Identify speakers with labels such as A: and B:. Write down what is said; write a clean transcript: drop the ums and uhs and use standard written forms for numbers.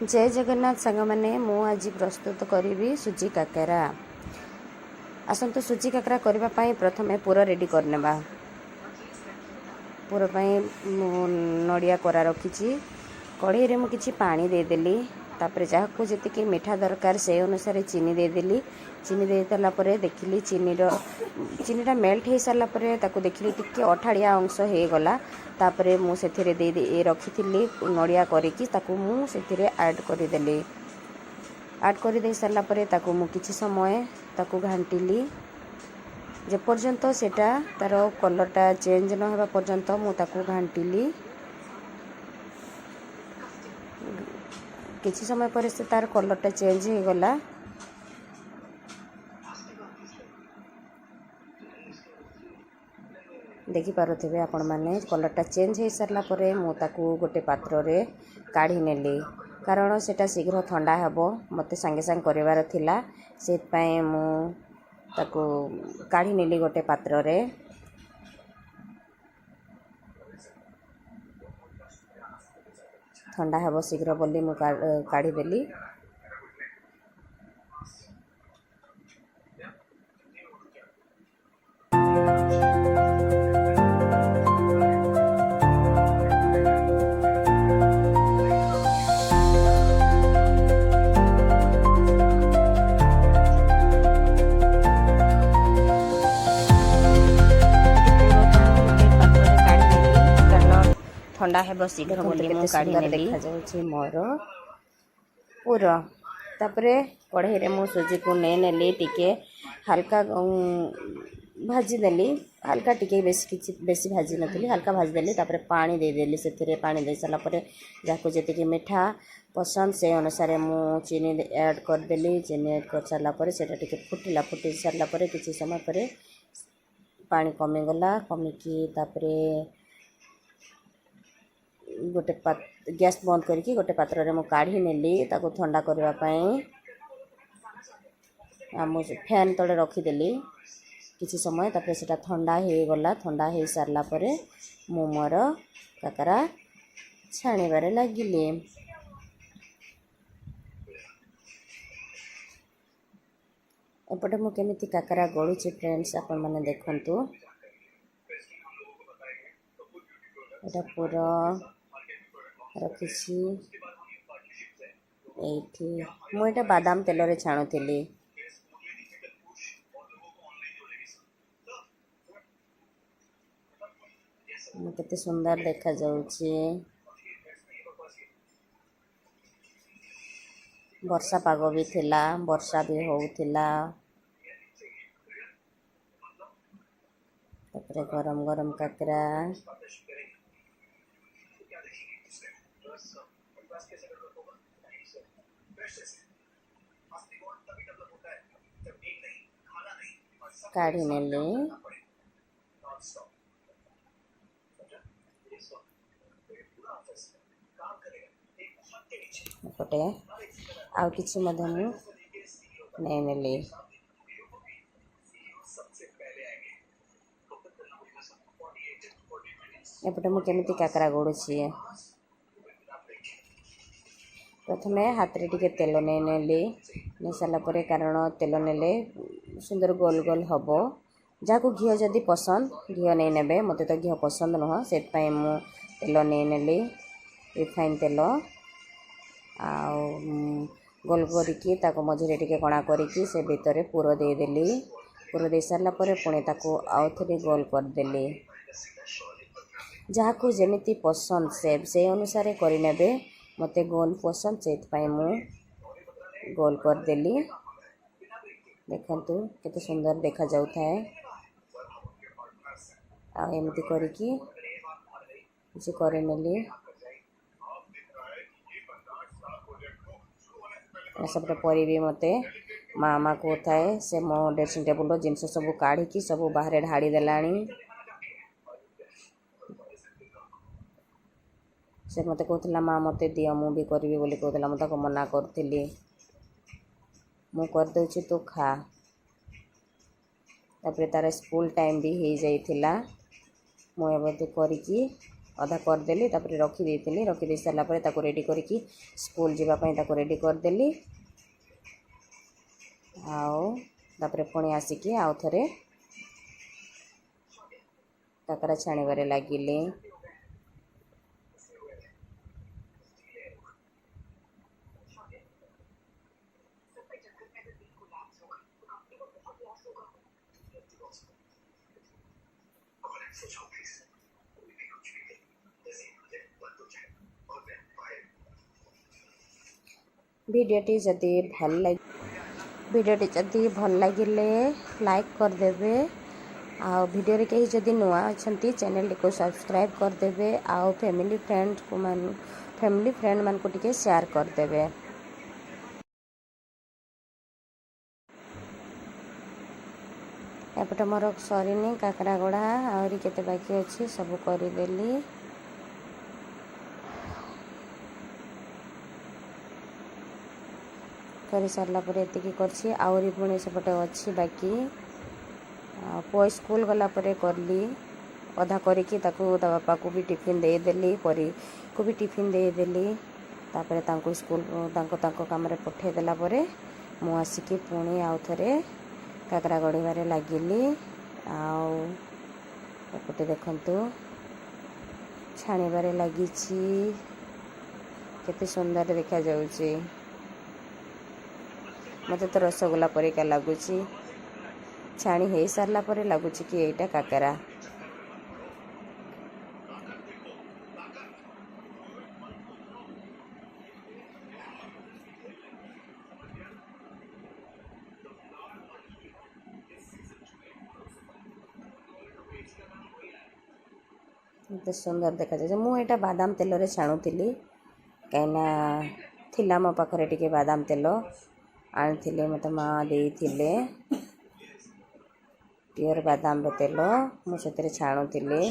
A: जय जगन्नाथ सांग मैंने मु आज प्रस्तुत करी सुजी काकरा। आसतु सुजी काकरा करने प्रथम पूरा रेडी करनेबा। पूरा नड़िया कोरा रखी कढ़ई रे मुझे पानी देदेली तापर जहाँ जी मीठा दरकार से अनुसार चीनी देदेली। चीनी दे सारापर देखिली चीनीटा मेल्ट हो सारापर देखिली टिके अठाड़िया अंश हो गला। तापर मुझे रखी नड़िया करके ऐड करदेली। ऐड करदे सारापर किसी समय घाटिली जेपर्यंत सेटा तार कलरटा चेंज न होगा पर्यंत मुझे घाटिली। किसी समय पर से तार कलरटा चेंज हो गला। देखि पारुथिबे आपण माने कलरटा चेंज हो सारापर मुझे गोटे पात्र रे काढ़ी नेली कारण सेटा शीघ्र ठंडा हेबो मते संगे संग करिवार थिला सेत पय मु ताकू काढ़ी नेली गोटे पात्र रे। ठंडा हेबो शीघ्र बोली मु काढ़ी देली। ठंडा हेब शीघ्र बोली देखा जाउछि मोर पूरा। तापर कढ़ई रे मु सुजी को नै नेली टिके हल्का भाजी देली। हल्का टिके बेसी भाजी नथली हल्का भाजी देली। तापर पानी दे देली सेथिरे पानी दे साला पर जाको जति मीठा पसंद से अनुसार मु चीनी ऐड कर देली। चीनी ऐड कर साला पर सेटा टिके फुटिला। फुटी साला पर किछि समय पर पानी कमी गला। कमिकी तापर गोटे गैस बंद करके गोटे पात्र रे मु काढ़ी नेली ताको ठंडा करबा पई मु फैन तले रखीदेली किसी समय। तापर सेटा ठंडा हो गला। ठंडा हो सारला परे मु मोर काकरा छाणीबारे लागिली। एपटे मु केमिति काकरा गळुची फ्रेंड्स आपण माने देखंतु। एटा पूरा रखी मुझे बादाम तेल रे छाणुली। केते सुंदर देखा जाउछि। वर्षा पाग भी थिला वर्षा भी होउथिला। तापर गरम गरम काकरा काढ़ी नेली। एपटे आउ किछि मधे मु नै नेली। एपटे मु केमिति काकरा गोड़ुछि। प्रथमे हाथ रे टिके तेल नै नेली। नै साला परे कारण तेल नेले सुंदर गोल गोल हबो। जाको घिओ जदि पसंद घिओ नै नेबे। मते तो घिओ पसंद नह सेत पय मु तेल नै नेली रिफाइन तेल। आ गोल करके ताको मझे टिके कणा करके से भीतर पूरा दे देली। पूरा दे सारला परे पुणी ताको आउ थोड़ी गोल कर देली। जहाँ को जेमिति पसंद से अनुसार करिनेबे। मते गोल पसंद सेत पय मु गोल कर देली। देखंतु केते सुंदर देखा जाउथाय। आ एमती करके किसी करे नेली। सब परी भी मते मामा को थाए से मो ड्रेसिंग टेबल जिनस सब काढ़ी की सब बाहर ढाड़ी देलानी। से मते कहला माँ मते दिया मु भी करी बोली कहला मु ताको मना करथिली। मु कर दउछि तो खा। तापर तार स्कूल टाइम भी हो जाइथिला। मु एबते करिकी अधा करदेली तापर रखिदेली रखिदे सारापर ताको रेडी करके स्कूल जावाई ताको रेडी करदेली आउे पुणी आसिकी आउ थे काकरा छाणवे लगिले। भिडियोटी जदि भल लगिले लाइक करदेवे आ भिडियो रे कहीं जदि नुआ अच्छी चैनल को सब्सक्राइब करदेवे आ फैमिली फ्रेंड मान को टिके शेयर करदेवे। एपटे मोर सरीनी काकरा गोड़ा आहरी केते बाकी अच्छी सब करदेली। कर सारापर एतिकी करछि आहरी पुणी सेपटे अच्छी बाकी पुआ स्कूल गलापर करली अधा करके ताकू ता बापा को भी टिफिन देदेली परी को भी टिफिन देदेली तापर तांको स्कूल तांको काम रे पठे देला परे मु आसिकी पुणी आउ थे काकरा गढ़ीबारे लगिली। आउे देखंतु छाणीबारे लगिछि केते सुंदर देखा जाउछि। मत तो रसगोला परिका लगुच छाणी हो सारा पर लगुच कि एटा काकरा। तो सुंदर देखा जाए मुझे बादाम तेल रे छाणुली कहीं मो पाखे टे बादाम तेल आनी मत माँ देते प्योर बादाम तेल मुझे छाणुली।